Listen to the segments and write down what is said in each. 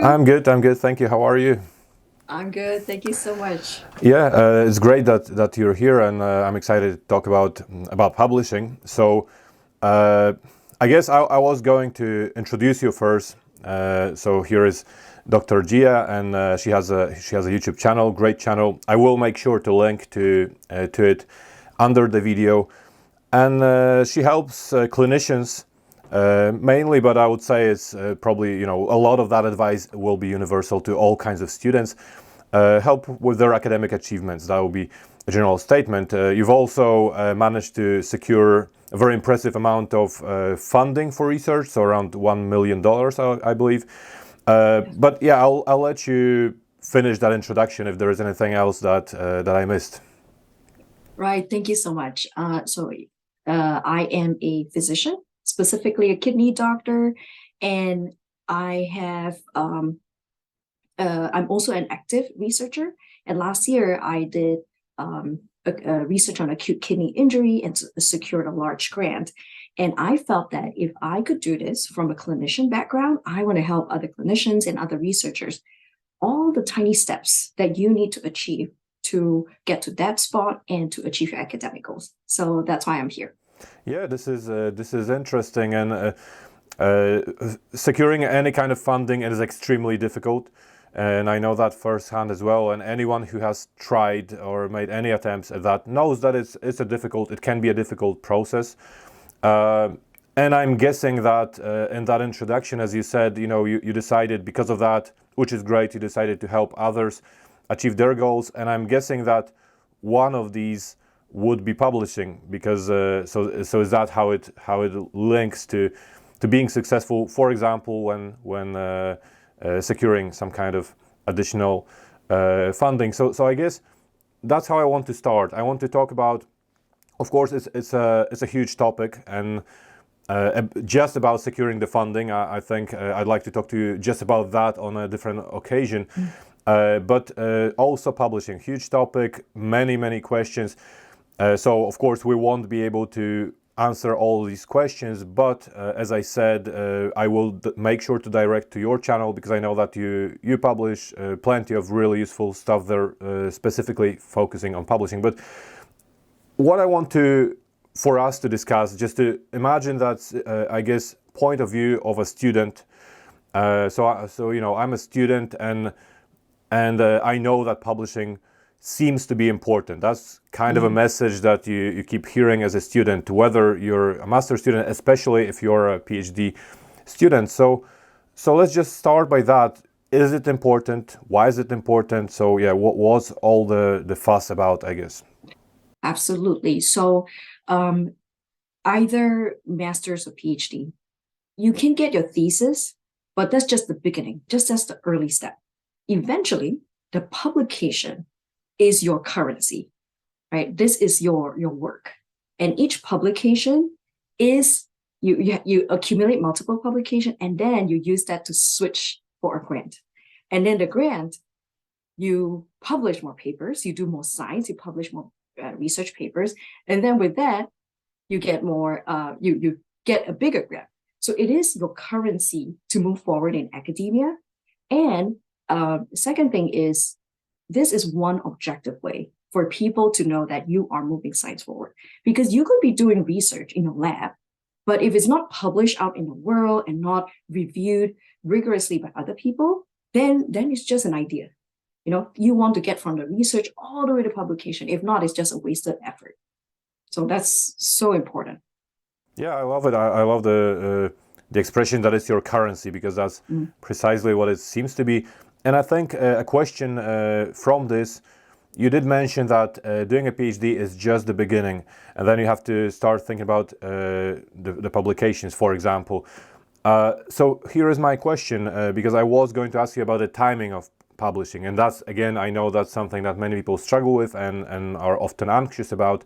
you? I'm good. I'm good. Thank you. How are you? I'm good. Thank you so much. Yeah, it's great that you're here, and I'm excited to talk about publishing. So, uh, I guess I was going to introduce you first. So here is Dr. Gia, and she has a YouTube channel, great channel. I will make sure to link to it under the video, and she helps clinicians mainly, but I would say it's probably a lot of that advice will be universal to all kinds of students. Help with their academic achievements. That would be a general statement. You've also managed to secure a very impressive amount of funding for research, so around $1 million, I believe. But yeah, I'll let you finish that introduction if there is anything else that I missed. Right. Thank you so much. I am a physician, specifically a kidney doctor, and I'm also an active researcher. And last year, I did a research on acute kidney injury and secured a large grant. And I felt that if I could do this from a clinician background, I want to help other clinicians and other researchers all the tiny steps that you need to achieve to get to that spot and to achieve your academic goals. So that's why I'm here. Yeah, this is interesting, and securing any kind of funding is extremely difficult, and I know that firsthand as well. And anyone who has tried or made any attempts at that knows that it can be a difficult process. Uh, and I'm guessing that in that introduction, as you said, you decided because of that, which is great, you decided to help others achieve their goals. And I'm guessing that one of these would be publishing, because so is that how it links to being successful, for example, when securing some kind of additional funding. So I guess that's how I want to start. I want to talk about, of course, it's a huge topic, and just about securing the funding. I think I'd like to talk to you just about that on a different occasion. But also publishing, huge topic, many questions. So of course we won't be able to answer all these questions, but as I said, I will make sure to direct to your channel, because I know that you publish plenty of really useful stuff there, specifically focusing on publishing. But what I want for us to discuss, just to imagine that, I guess, point of view of a student. So I'm a student, and I know that publishing seems to be important. That's kind of a message that you keep hearing as a student, whether you're a master's student, especially if you're a PhD student. So let's just start by that. Is it important? Why is it important? So yeah, what was all the fuss about, I guess? Absolutely. So either master's or PhD, you can get your thesis, but that's just the beginning, just that's the early step. Eventually, the publication is your currency, right? This is your work. And each publication is, you accumulate multiple publications, and then you use that to switch for a grant. And then the grant, you publish more papers, you do more science, you publish more research papers. And then with that, you get more, you get a bigger grant. So it is your currency to move forward in academia. And the second thing is, this is one objective way for people to know that you are moving science forward. Because you could be doing research in a lab, but if it's not published out in the world and not reviewed rigorously by other people, then it's just an idea. You want to get from the research all the way to publication. If not, it's just a wasted effort. So that's so important. Yeah, I love it. I love the expression that it's your currency, because that's precisely what it seems to be. And I think a question from this, you did mention that doing a PhD is just the beginning, and then you have to start thinking about the publications, for example. So here is my question, because I was going to ask you about the timing of publishing, and that's, again, I know that's something that many people struggle with and are often anxious about.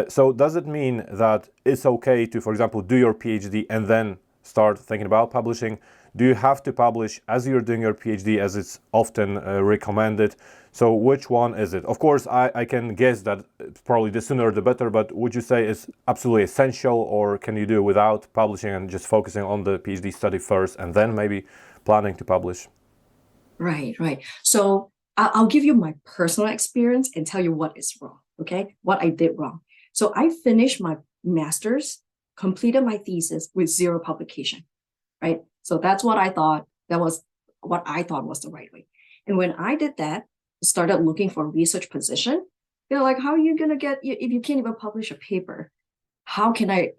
So does it mean that it's okay to, for example, do your PhD and then start thinking about publishing? Do you have to publish as you're doing your PhD, as it's often recommended? So which one is it? Of course, I can guess that it's probably the sooner the better, but would you say it's absolutely essential, or can you do without publishing and just focusing on the PhD study first and then maybe planning to publish? Right, right. So I'll give you my personal experience and tell you what is wrong, okay? What I did wrong. So I finished my master's, completed my thesis with zero publication, right? So that's what I thought, that was what I thought was the right way. And when I did that, started looking for a research position, they're like, how are you gonna get, if you can't even publish a paper, how can I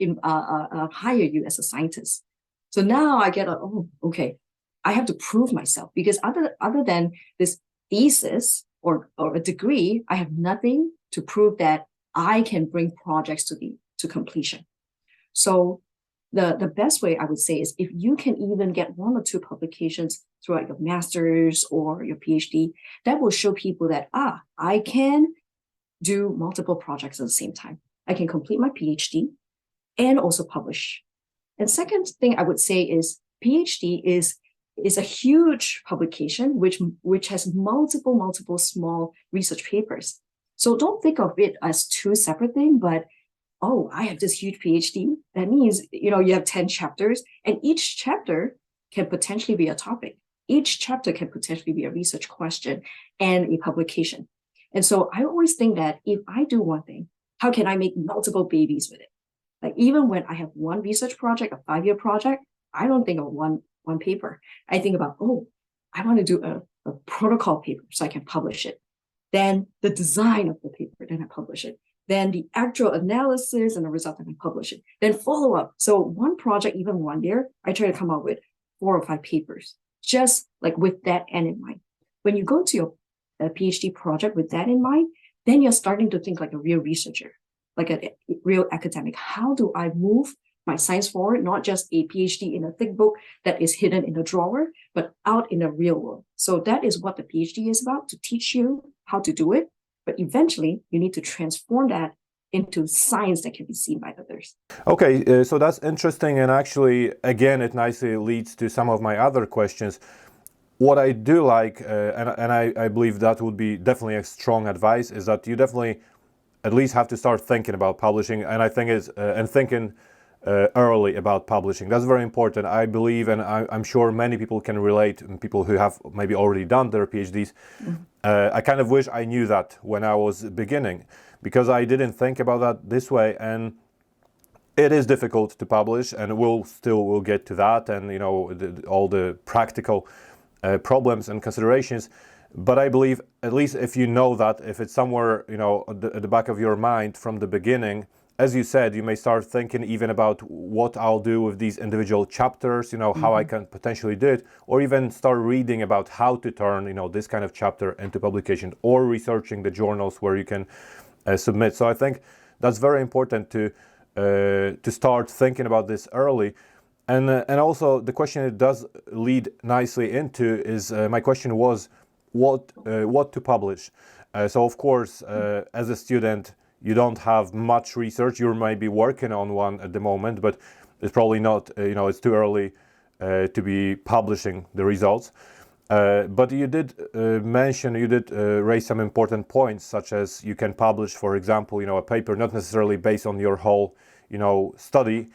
hire you as a scientist? So now I get oh, okay, I have to prove myself because other than this thesis or a degree, I have nothing to prove that I can bring projects to completion. So the best way I would say is if you can even get one or two publications throughout your master's or your PhD, that will show people that I can do multiple projects at the same time. I can complete my PhD and also publish. And second thing I would say is PhD is a huge publication which has multiple small research papers. So don't think of it as two separate things, but oh, I have this huge PhD. That means you have 10 chapters, and each chapter can potentially be a topic. Each chapter can potentially be a research question and a publication. And so I always think that if I do one thing, how can I make multiple babies with it? Like even when I have one research project, a 5-year project, I don't think of one paper. I think about, oh, I want to do a protocol paper so I can publish it. Then the design of the paper, then I publish it. Then the actual analysis and the result, then I publish it. Then follow up. So one project, even 1 year, I try to come up with 4 or 5 papers, just like with that end in mind. When you go to your PhD project with that in mind, then you're starting to think like a real researcher, like a real academic. How do I move my science forward, not just a PhD in a thick book that is hidden in a drawer, but out in the real world? So that is what the PhD is about, to teach you how to do it. But eventually, you need to transform that into science that can be seen by others. Okay, so that's interesting, and actually, again, it nicely leads to some of my other questions. What I do like, and I believe that would be definitely a strong advice, is that you definitely at least have to start thinking about publishing, and I think is and thinking early about publishing. That's very important. I believe, and I'm sure many people can relate, people who have maybe already done their PhDs. I kind of wish I knew that when I was beginning, because I didn't think about that this way, and it is difficult to publish, and we'll get to that, and all the practical problems and considerations. But I believe, at least if you know that, if it's somewhere at the back of your mind from the beginning, as you said, you may start thinking even about what I'll do with these individual chapters, how I can potentially do it, or even start reading about how to turn this kind of chapter into publication, or researching the journals where you can submit. So I think that's very important to start thinking about this early. And also the question it does lead nicely into is my question was what to publish. So of course, as a student, you don't have much research. You might be working on one at the moment, but it's probably not. It's too early to be publishing the results. But you did raise some important points, such as you can publish, for example, a paper not necessarily based on your whole, study,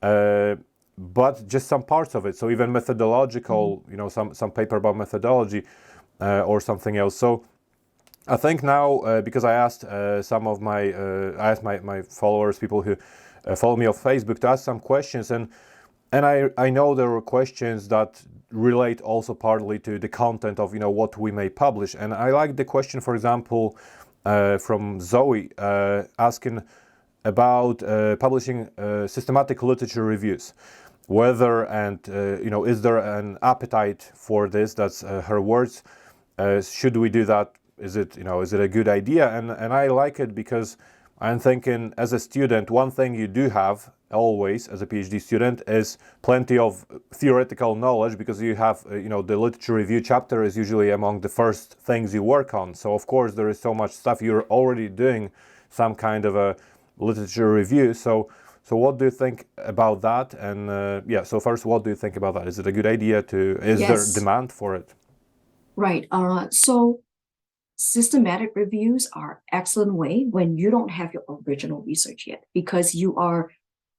but just some parts of it. So even methodological, some paper about methodology or something else. So I think now, because I asked my followers, people who follow me on Facebook, to ask some questions, and I know there were questions that relate also partly to the content of what we may publish. And I like the question, for example, from Zoe, asking about publishing systematic literature reviews. Whether and is there an appetite for this? That's her words. Should we do that? Is it a good idea? And I like it because I'm thinking, as a student, one thing you do have always as a PhD student is plenty of theoretical knowledge, because you have the literature review chapter is usually among the first things you work on. So of course there is so much stuff, you're already doing some kind of a literature review. So what do you think about that? And so first, what do you think about that? Is it a good idea is there demand for it? Right. So systematic reviews are excellent way when you don't have your original research yet, because you are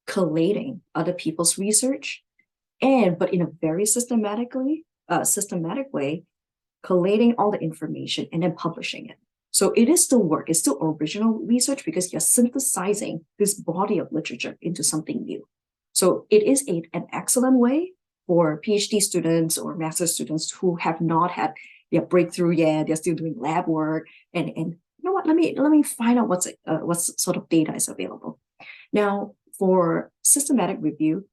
collating other people's research, but in a very systematic way, collating all the information, and then publishing it. So it is still work, it's still original research because you're synthesizing this body of literature into something new. So it is an excellent way for PhD students or master students who have not had their breakthrough yet, they're still doing lab work, and you know what, let me find out what sort of data is available. Now, for systematic review,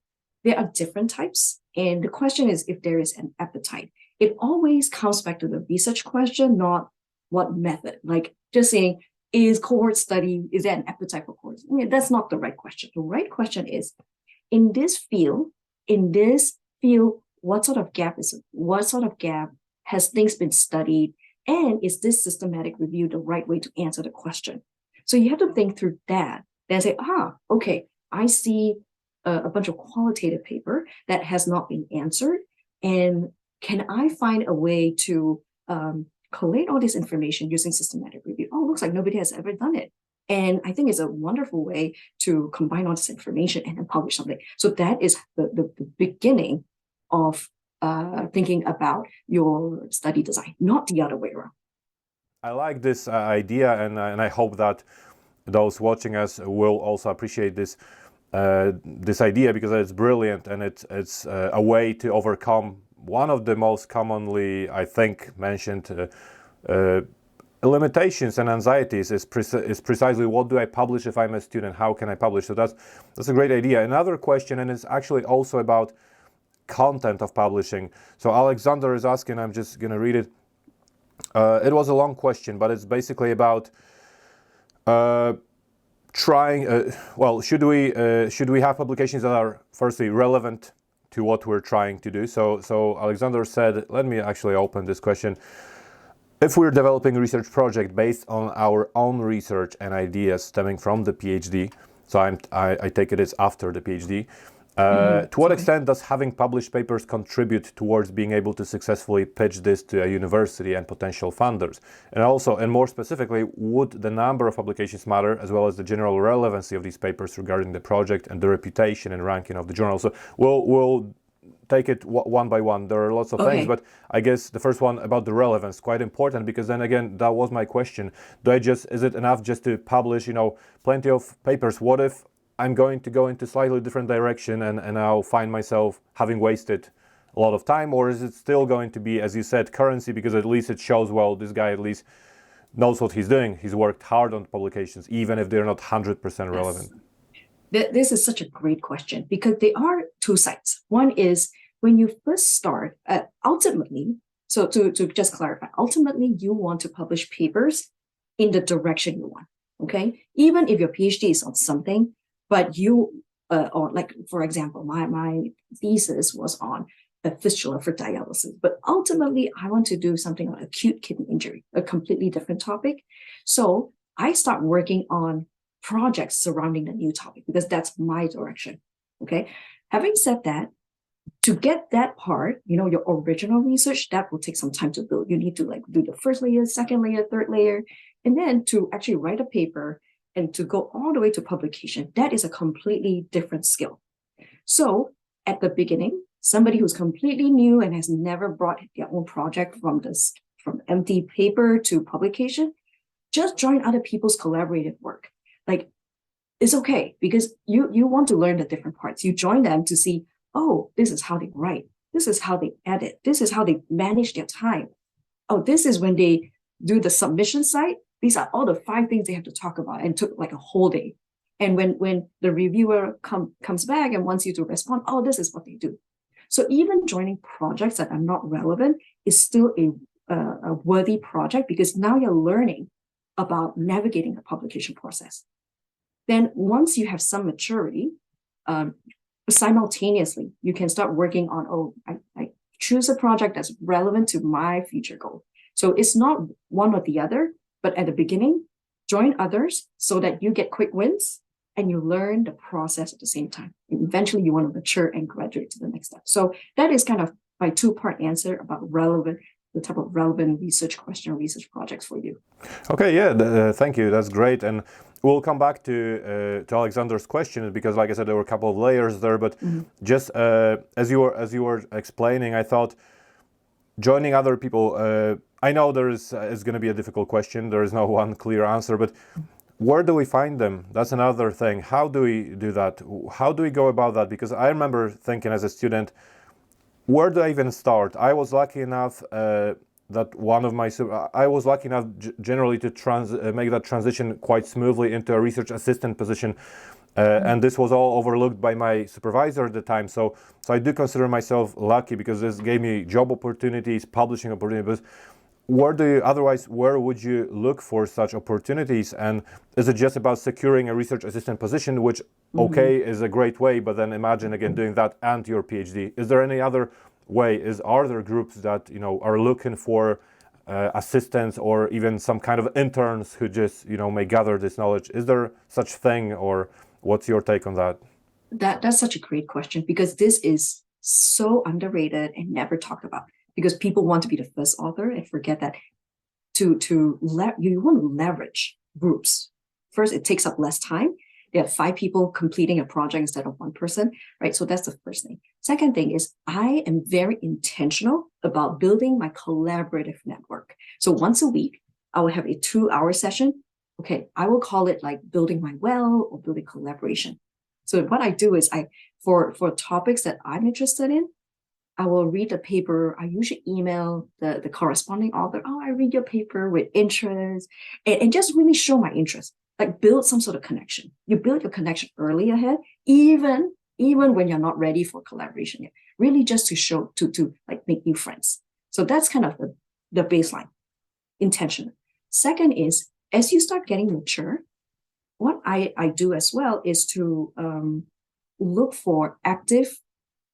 there are different types, and the question is if there is an appetite. It always comes back to the research question, not what method. Like just saying, is cohort study, is there an appetite for cohort? That's not the right question. The right question is, in this field, what sort of gap has things been studied, and is this systematic review the right way to answer the question? So you have to think through that, then say, okay, I see a bunch of qualitative paper that has not been answered, and can I find a way to collate all this information using systematic review? Oh, looks like nobody has ever done it. And I think it's a wonderful way to combine all this information and then publish something. So that is the beginning of thinking about your study design, not the other way around. I like this idea, and I hope that those watching us will also appreciate this idea, because it's brilliant, and it's a way to overcome one of the most commonly, I think, mentioned limitations and anxieties is precisely, what do I publish if I'm a student? How can I publish? So that's a great idea. Another question, and it's actually also about content of publishing. So Alexander is asking, I'm just going to read it. It was a long question, but it's basically about should we have publications that are firstly relevant to what we're trying to do? So Alexander said, let me actually open this question. If we're developing a research project based on our own research and ideas stemming from the PhD, so I take it it's after the PhD, to what extent does having published papers contribute towards being able to successfully pitch this to a university and potential funders? And also, and more specifically, would the number of publications matter, as well as the general relevancy of these papers regarding the project and the reputation and ranking of the journal? So we'll take it one by one. There are lots of things, but I guess the first one about the relevance, quite important, because then again, that was my question. Is it enough just to publish, plenty of papers? What if I'm going to go into slightly different direction and I'll find myself having wasted a lot of time? Or is it still going to be, as you said, currency, because at least it shows, well, this guy at least knows what he's doing. He's worked hard on publications, even if they're not 100% relevant. This is such a great question, because there are two sides. One is when you first start, ultimately, so to just clarify, ultimately you want to publish papers in the direction you want, okay? Even if your PhD is on something, but you, or like, for example, my thesis was on a fistula for dialysis, but ultimately I want to do something on acute kidney injury, a completely different topic. So I start working on projects surrounding the new topic, because that's my direction, okay? Having said that, to get that part, your original research, that will take some time to build. You need to do the first layer, second layer, third layer, and then to actually write a paper and to go all the way to publication, that is a completely different skill. So at the beginning, somebody who's completely new and has never brought their own project from empty paper to publication, just join other people's collaborative work. It's okay, because you want to learn the different parts. You join them to see, oh, this is how they write. This is how they edit. This is how they manage their time. Oh, this is when they do the submission side. These are all the 5 things they have to talk about, and took like a whole day. And when the reviewer comes back and wants you to respond, oh, this is what they do. So even joining projects that are not relevant is still a worthy project, because now you're learning about navigating the publication process. Then once you have some maturity, simultaneously, you can start working on, I choose a project that's relevant to my future goal. So it's not one or the other, but at the beginning, join others so that you get quick wins and you learn the process at the same time. And eventually you want to mature and graduate to the next step. So that is kind of my 2-part answer about the type of relevant research question, research projects for you. Okay, yeah, thank you. That's great. And we'll come back to Alexander's question, because, like I said, there were a couple of layers there. But just as you were explaining, I thought joining other people, I know it's going to be a difficult question. There is no one clear answer, but where do we find them? That's another thing. How do we do that? How do we go about that? Because I remember thinking as a student, where do I even start? I was lucky enough that I was lucky enough generally to make that transition quite smoothly into a research assistant position. And this was all overlooked by my supervisor at the time. So I do consider myself lucky because this gave me job opportunities, publishing opportunities. Where would you look for such opportunities? And is it just about securing a research assistant position, which, okay, is a great way, but then imagine again doing that and your PhD. Is there any other way? Are there groups that, are looking for assistants or even some kind of interns who just, may gather this knowledge? Is there such thing, or what's your take on that? That's such a great question, because this is so underrated and never talked about, because people want to be the first author and forget that you want to leverage groups. First, it takes up less time. There are 5 people completing a project instead of 1 person, right? So that's the first thing. Second thing is I am very intentional about building my collaborative network. So once a week, I will have a 2-hour session. Okay, I will call it like building my well or building collaboration. So what I do is for topics that I'm interested in, I will read the paper. I usually email the corresponding author. Oh, I read your paper with interest, and just really show my interest. Like build some sort of connection. You build your connection early ahead, even when you're not ready for collaboration yet. Really just to show to like make new friends. So that's kind of the baseline, intention. Second is, as you start getting mature, what I do as well is to look for active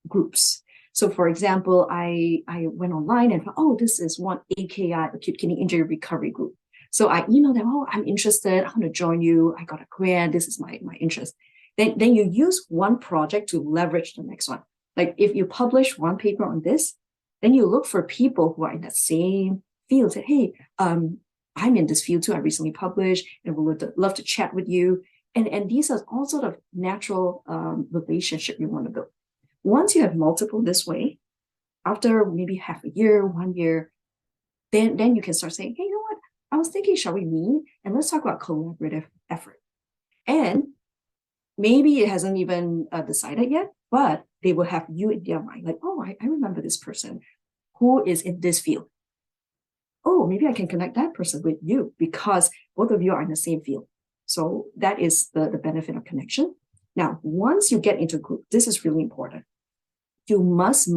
groups. So for example, I went online and found, oh, this is one AKI, acute kidney injury recovery group. So I emailed them, oh, I'm interested, I want to join you, I got a grant, this is my interest. Then you use one project to leverage the next one. Like if you publish one paper on this, then you look for people who are in that same field. Say, hey, I'm in this field too, I recently published, and would love to chat with you. And these are all sort of natural relationship you want to build. Once you have multiple this way, after maybe half a year, 1 year, then you can start saying, hey, you know what? I was thinking, shall we meet? And let's talk about collaborative effort. And maybe it hasn't even decided yet, but they will have you in their mind. Like, oh, I remember this person who is in this field. Oh, maybe I can connect that person with you because both of you are in the same field. So that is the benefit of connection. Now, once you get into a group, this is really important. You must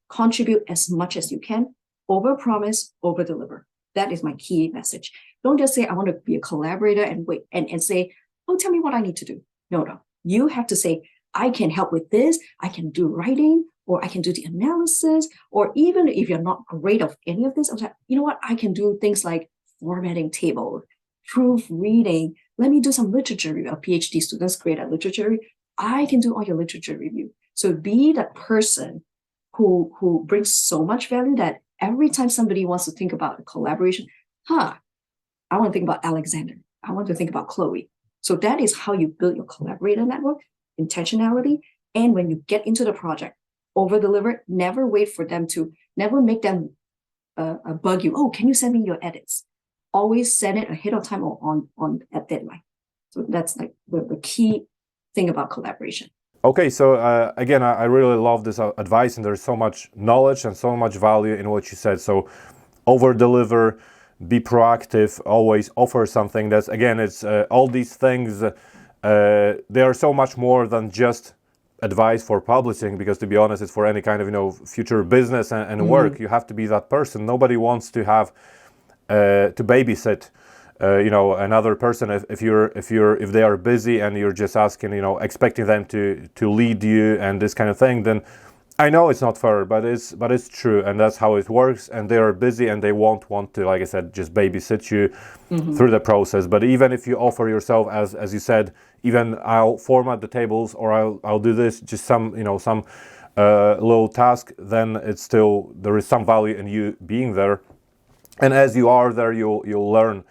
contribute as much as you can, overpromise, overdeliver. That is my key message. Don't just say, I want to be a collaborator and wait and say, oh, tell me what I need to do. No. You have to say, I can help with this. I can do writing, or I can do the analysis, or even if you're not great of any of this, I'm like, you know what? I can do things like formatting table, proofreading. Let me do some literature review. Our PhD students great at literature review. I can do all your literature review. So be that person who brings so much value that every time somebody wants to think about a collaboration, I want to think about Alexander. I want to think about Chloe. So that is how you build your collaborator network, intentionality. And when you get into the project, over-deliver, never make them bug you. Oh, can you send me your edits? Always send it ahead of time or on at deadline. So that's like the key thing about collaboration. Okay, so again, I really love this advice, and there's so much knowledge and so much value in what you said. So over-deliver, be proactive, always offer something. That's, again, it's all these things, they are so much more than just advice for publishing, because to be honest, it's for any kind of, future business and work. You have to be that person. Nobody wants to have to babysit another person if they are busy and you're just asking, expecting them to lead you and this kind of thing. Then I know it's not fair, but it's true, and that's how it works. And they are busy and they won't want to, like I said, just babysit you through the process. But even if you offer yourself, as you said, even I'll format the tables, or I'll do this, just some little task, then it's still, there is some value in you being there. And as you are there, you'll learn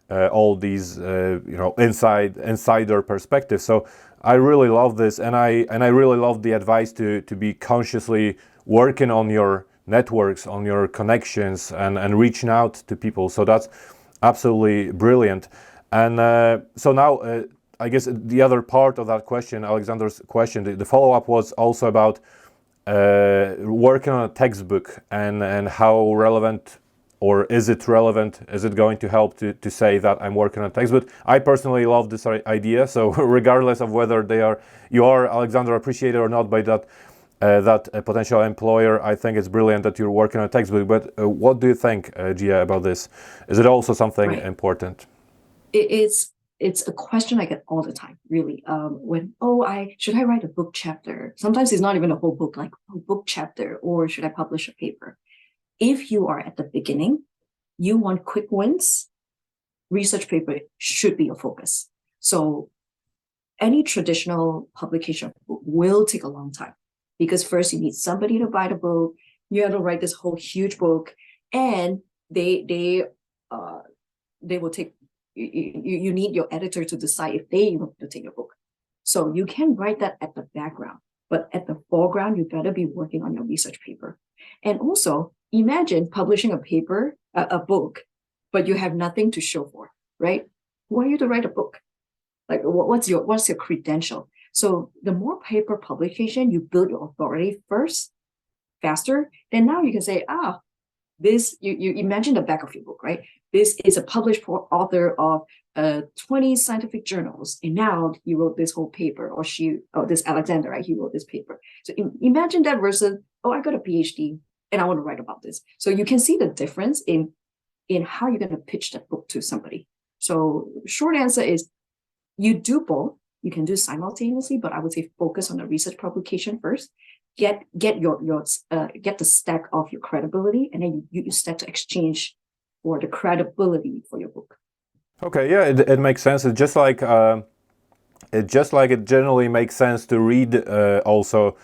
all these insider perspectives. So I really love this, and I really love the advice to be consciously working on your networks, on your connections, and reaching out to people. So that's absolutely brilliant. And so now, I guess the other part of that question, Alexander's question, the follow-up was also about working on a textbook and how relevant, or is it relevant? Is it going to help to say that I'm working on a textbook? I personally love this idea. So regardless of whether you are Alexander appreciated or not by that potential employer, I think it's brilliant that you're working on a textbook. But what do you think, Gia, about this? Is it also something important? It's a question I get all the time, really. Should I write a book chapter? Sometimes it's not even a whole book, like a book chapter, or should I publish a paper? If you are at the beginning, you want quick wins, research paper should be your focus. So any traditional publication will take a long time, because first you need somebody to buy the book, you have to write this whole huge book, and they will take, you need your editor to decide if they want to take your book. So you can write that at the background, but at the foreground, you better be working on your research paper. And also, imagine publishing a book, but you have nothing to show for, right? Who are you to write a book? Like, what's your credential? So the more paper publication, you build your authority first, faster, then now you can say, this, you imagine the back of your book, right? This is a published author of 20 scientific journals, and now he wrote this whole paper, this Alexander, right? He wrote this paper. So imagine that versus, I got a PhD and I want to write about this. So you can see the difference in how you're going to pitch that book to somebody. So short answer is, you do both. You can do simultaneously, but I would say focus on the research publication first. Get the stack of your credibility, and then you use that to exchange for the credibility for your book. Okay, yeah, it makes sense. It's just like it generally makes sense to read also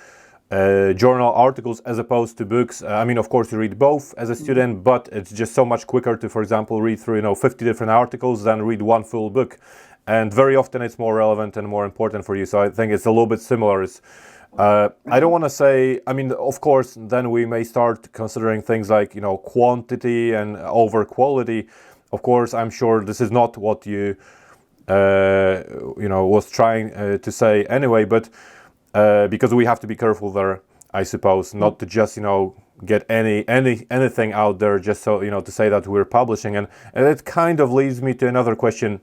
journal articles as opposed to books. I mean, of course, you read both as a student, but it's just so much quicker to, for example, read through 50 different articles than read one full book. And very often it's more relevant and more important for you. So I think it's a little bit similar. I don't want to say, I mean, of course, then we may start considering things like, quantity and over quality. Of course, I'm sure this is not what you, was trying to say anyway, but because we have to be careful there, I suppose, not to just, get anything out there just so, to say that we're publishing. And it kind of leads me to another question,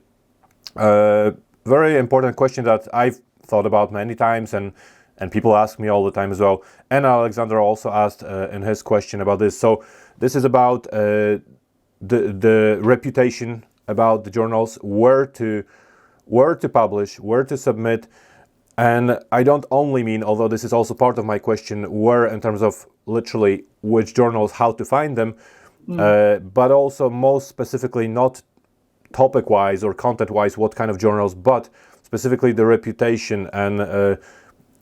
very important question that I've thought about many times, and people ask me all the time as well. And Alexander also asked in his question about this. So this is about the reputation about the journals, where to publish, where to submit. And I don't only mean, although this is also part of my question, where in terms of literally which journals, how to find them, but also most specifically not topic-wise or content-wise what kind of journals, but specifically the reputation.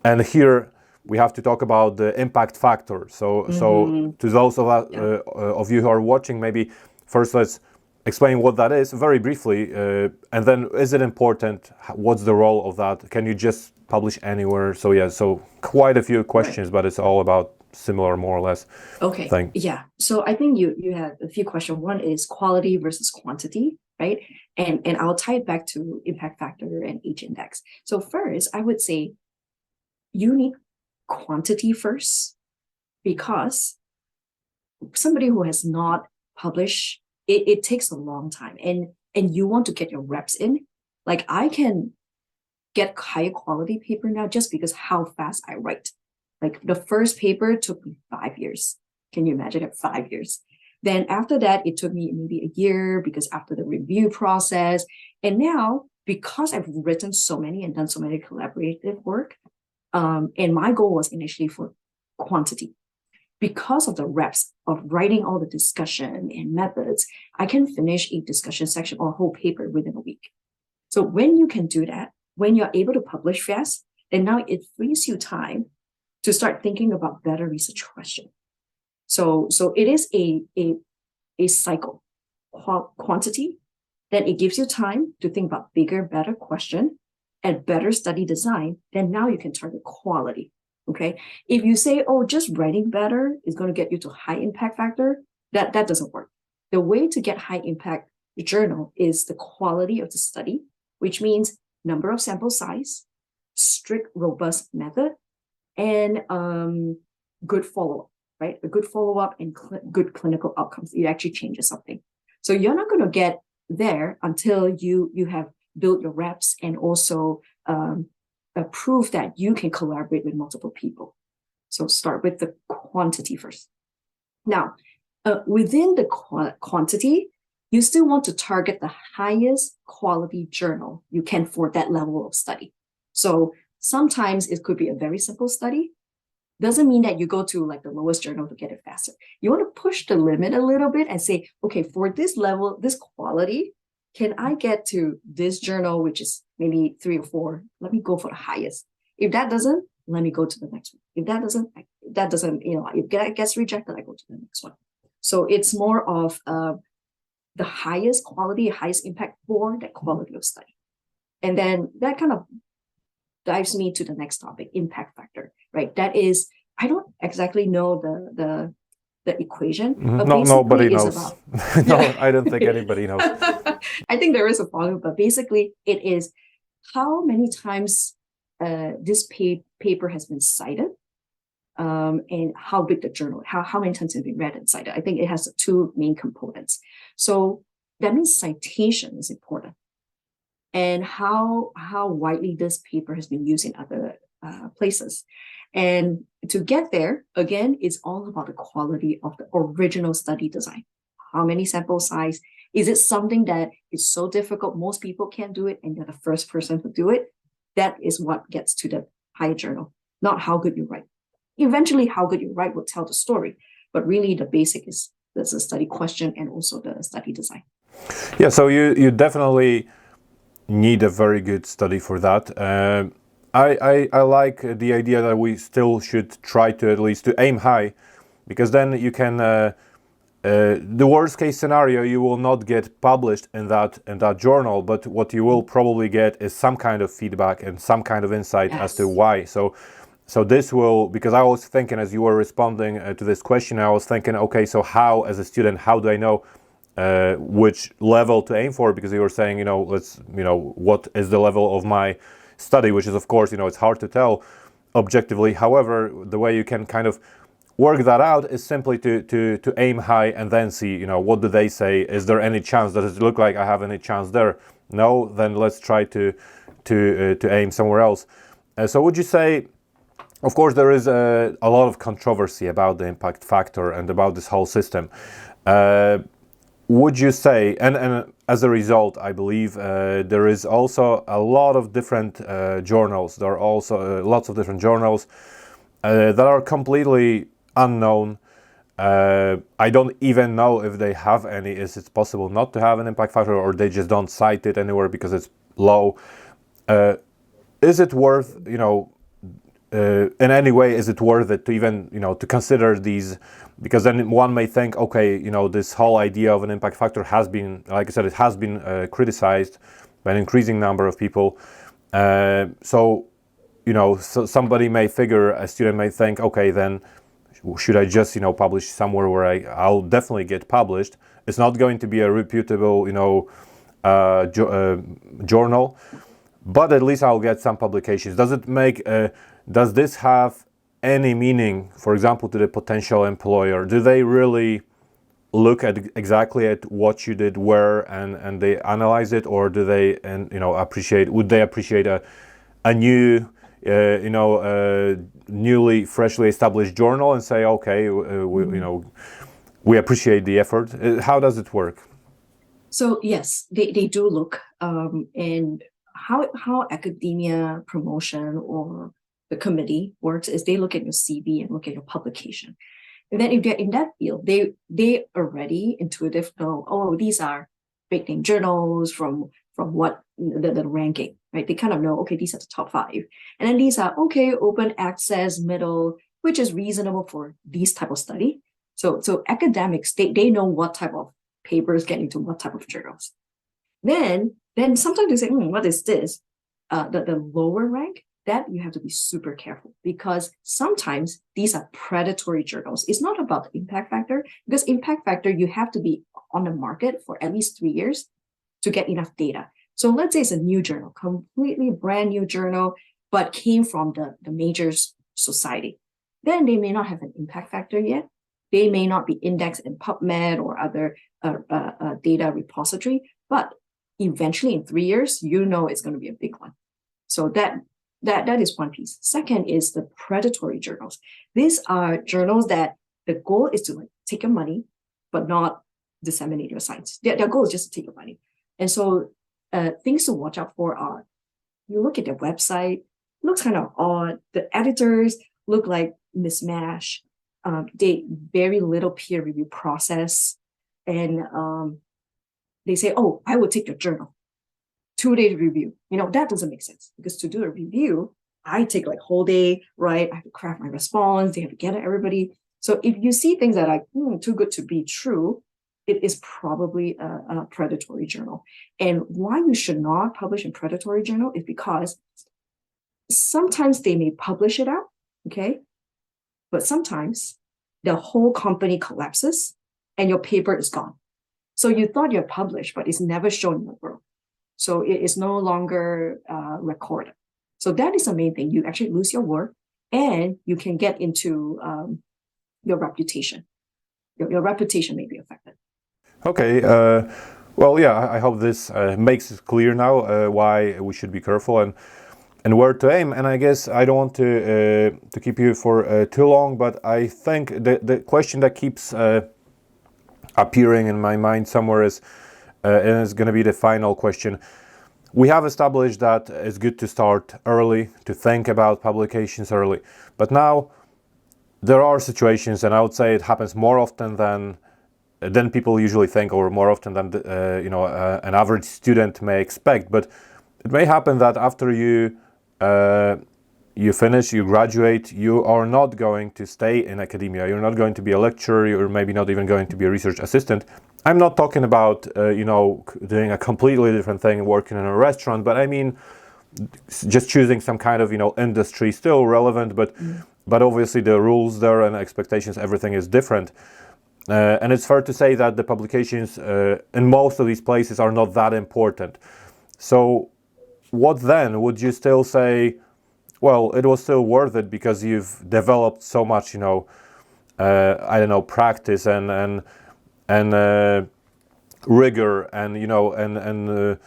And here we have to talk about the impact factor. So to those of you who are watching, maybe first let's explain what that is very briefly, and then is it important? What's the role of that? Can you just publish anywhere? So quite a few questions, but it's all about similar, more or less. Okay. Thing. Yeah. So I think you had a few questions. One is quality versus quantity, right? And I'll tie it back to impact factor and H index. So first, I would say you need quantity first, because somebody who has not published, it takes a long time, and you want to get your reps in. Like, I can get higher quality paper now just because how fast I write. Like, the first paper took me 5 years. Can you imagine it? 5 years. Then after that, it took me maybe a year, because after the review process. And now, because I've written so many and done so many collaborative work, and my goal was initially for quantity. Because of the reps of writing all the discussion and methods, I can finish a discussion section or a whole paper within a week. So when you can do that, when you're able to publish fast, then now it frees you time to start thinking about better research questions. So it is a cycle. Quantity, then it gives you time to think about bigger, better question and better study design. Then now you can target quality. Okay. If you say, oh, just writing better is going to get you to high impact factor, that doesn't work. The way to get high impact journal is the quality of the study, which means number of sample size, strict, robust method, and good follow-up, right? A good follow-up and good clinical outcomes. It actually changes something. So you're not going to get there until you have built your reps and also prove that you can collaborate with multiple people. So start with the quantity first. Now, within the quantity, you still want to target the highest quality journal you can for that level of study. So sometimes it could be a very simple study. Doesn't mean that you go to like the lowest journal to get it faster. You want to push the limit a little bit and say, okay, for this level, this quality, can I get to this journal, which is maybe 3 or 4? Let me go for the highest. If that doesn't, let me go to the next one. If that doesn't, if that gets rejected, I go to the next one. So it's more of the highest quality, highest impact for that quality of study. And then that kind of dives me to the next topic, impact factor, right? That is, I don't exactly know the equation, but No, nobody is knows. about, No, I don't think anybody knows. I think there is a formula, but basically it is how many times this paper has been cited, and how big the journal, how many times it's been read and cited. I think it has 2 main components. So that means citation is important, and how widely this paper has been used in other places. And to get there, again, it's all about the quality of the original study design. How many sample size? Is it something that is so difficult most people can't do it and you're the first person to do it? That is what gets to the higher journal, not how good you write. Eventually, how good you write will tell the story, but really the basic is the study question and also the study design. Yeah, so you definitely need a very good study for that. I like the idea that we still should try to at least to aim high, because then you can the worst case scenario, you will not get published in that journal, but what you will probably get is some kind of feedback and some kind of insight as to why. So this will, because I was thinking as you were responding to this question, I was thinking, okay, so how, as a student, how do I know which level to aim for? Because you were saying, what is the level of my study, which is, of course, it's hard to tell objectively. However, the way you can kind of work that out is simply to aim high and then see, what do they say? Is there any chance? Does it look like I have any chance there? No, then let's try to aim somewhere else. So would you say, of course, there is a lot of controversy about the impact factor and about this whole system. Would you say, and as a result, I believe there is also a lot of different journals. There are also lots of different journals that are completely unknown. I don't even know if they have any. Is it possible not to have an impact factor, or they just don't cite it anywhere because it's low? Is it worth, in any way, is it worth it to even, to consider these? Because then one may think, okay, this whole idea of an impact factor has been, like I said, it has been criticized by an increasing number of people. So somebody may figure, a student may think, okay, then should I just, publish somewhere where I'll definitely get published? It's not going to be a reputable, journal, but at least I'll get some publications. Does this have any meaning, for example, to the potential employer? Do they really look at exactly at what you did where and they analyze it, or do they would they appreciate a new newly freshly established journal and say, okay, we appreciate the effort? How does it work? So yes, they do look, and how academia promotion or the committee works is they look at your CV and look at your publication. And then if they're in that field, they already intuitive know, oh, these are big name journals from what the ranking, right? They kind of know, okay, these are the top 5. And then these are, okay, open access, middle, which is reasonable for these type of study. So academics, they know what type of papers get into what type of journals. Then sometimes they say, what is this? The lower rank, that you have to be super careful, because sometimes these are predatory journals. It's not about the impact factor, because impact factor, you have to be on the market for at least 3 years to get enough data. So let's say it's a new journal, completely brand new journal, but came from the major society. Then they may not have an impact factor yet. They may not be indexed in PubMed or other data repository, but eventually in 3 years, it's going to be a big one. So that is one piece. Second is the predatory journals. These are journals that the goal is to take your money, but not disseminate your science. Their goal is just to take your money. And so things to watch out for are, you look at their website, looks kind of odd. The editors look like mismatched. They very little peer review process. And they say, oh, I will take your journal. 2-day review. That doesn't make sense, because to do a review, I take like whole day, right? I have to craft my response. They have to get it, everybody. So if you see things that are too good to be true, it is probably a predatory journal. And why you should not publish in predatory journal is because sometimes they may publish it out, okay? But sometimes the whole company collapses and your paper is gone. So you thought you're published, but it's never shown in the world. So it is no longer recorded. So that is the main thing. You actually lose your work, and you can get into your reputation. Your reputation may be affected. Okay. Well, yeah, I hope this makes it clear now why we should be careful and where to aim. And I guess I don't want to keep you for too long, but I think the question that keeps appearing in my mind somewhere is, and it's going to be the final question. We have established that it's good to start early, to think about publications early. But now there are situations, and I would say it happens more often than people usually think, or more often than an average student may expect. But it may happen that after you finish, you graduate, you are not going to stay in academia. You're not going to be a lecturer. You're maybe not even going to be a research assistant. I'm not talking about, doing a completely different thing, working in a restaurant, but I mean, just choosing some kind of, industry, still relevant, but obviously the rules there and expectations, everything is different. And it's fair to say that the publications in most of these places are not that important. So what then? Would you still say, well, it was still worth it because you've developed so much, practice and rigor and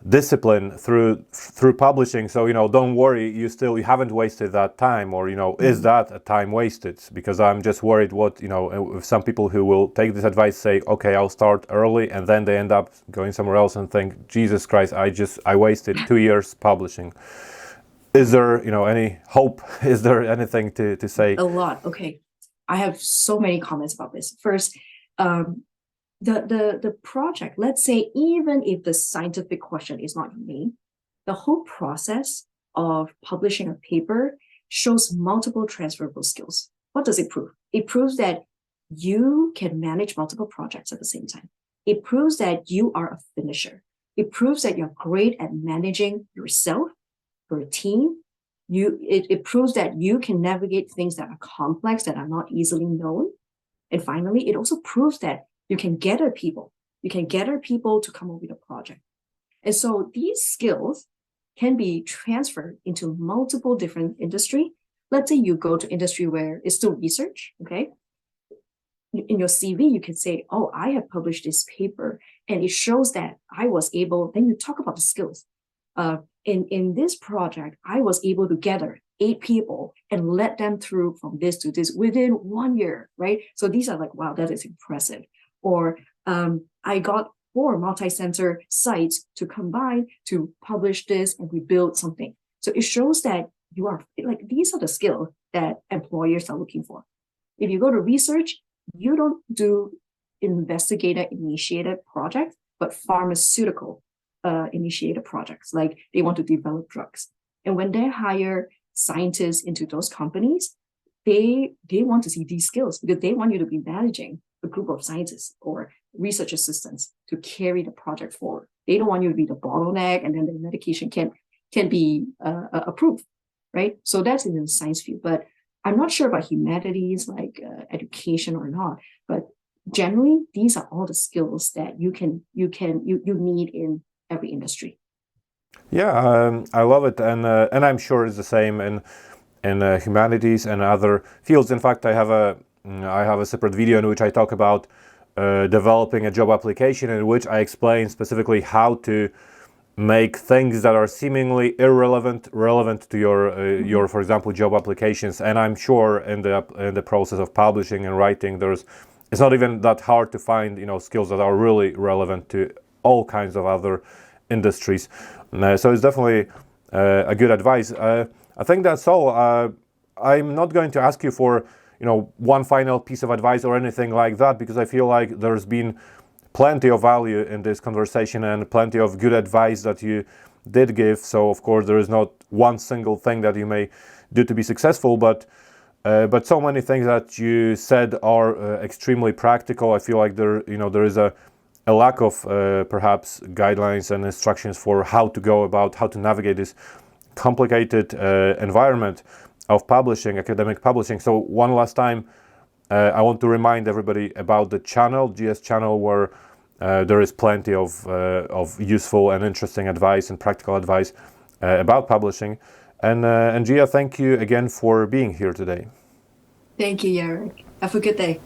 discipline through publishing. So don't worry, you haven't wasted that time, or is that a time wasted? Because I'm just worried what if some people who will take this advice say, okay, I'll start early, and then they end up going somewhere else and think, Jesus Christ, I wasted 2 years publishing. Is there any hope? Is there anything to say? A lot. Okay, I have so many comments about this. First, the project, let's say, even if the scientific question is not your main, the whole process of publishing a paper shows multiple transferable skills. What does it prove? It proves that you can manage multiple projects at the same time. It proves that you are a finisher. It proves that you're great at managing yourself, your team. It proves that you can navigate things that are complex, that are not easily known. And finally, it also proves that you can gather people. You can gather people to come up with a project. And so these skills can be transferred into multiple different industry. Let's say you go to industry where it's still research, okay? In your CV, you can say, oh, I have published this paper, and it shows that I was able, then you talk about the skills. In this project, I was able to gather 8 people and let them through from this to this within 1 year, right? So these are like, wow, that is impressive. Or I got 4 multi-center sites to combine to publish this, and we build something. So it shows that you are like, these are the skills that employers are looking for. If you go to research, you don't do investigator-initiated projects, but pharmaceutical initiated projects, like they want to develop drugs. And when they hire scientists into those companies, they want to see these skills, because they want you to be managing a group of scientists or research assistants to carry the project forward. They don't want you to be the bottleneck, and then the medication can be approved. right? So that's in the science field, but I'm not sure about humanities, like education or not, but generally, these are all the skills that you need in every industry. Yeah, I love it, and I'm sure it's the same in humanities and other fields. In fact, I have a separate video in which I talk about developing a job application, in which I explain specifically how to make things that are seemingly irrelevant relevant to your, for example, job applications. And I'm sure in the process of publishing and writing, it's not even that hard to find skills that are really relevant to all kinds of other industries. So it's definitely a good advice. I think that's all. I'm not going to ask you for one final piece of advice or anything like that, because I feel like there's been plenty of value in this conversation and plenty of good advice that you did give. So of course there is not one single thing that you may do to be successful, but so many things that you said are extremely practical. I feel like there is a lack of perhaps guidelines and instructions for how to navigate this complicated environment of publishing, academic publishing. So one last time, I want to remind everybody about the channel, GS channel, where there is plenty of useful and interesting advice and practical advice about publishing. And Gia, thank you again for being here today. Thank you, Jarek. Have a good day.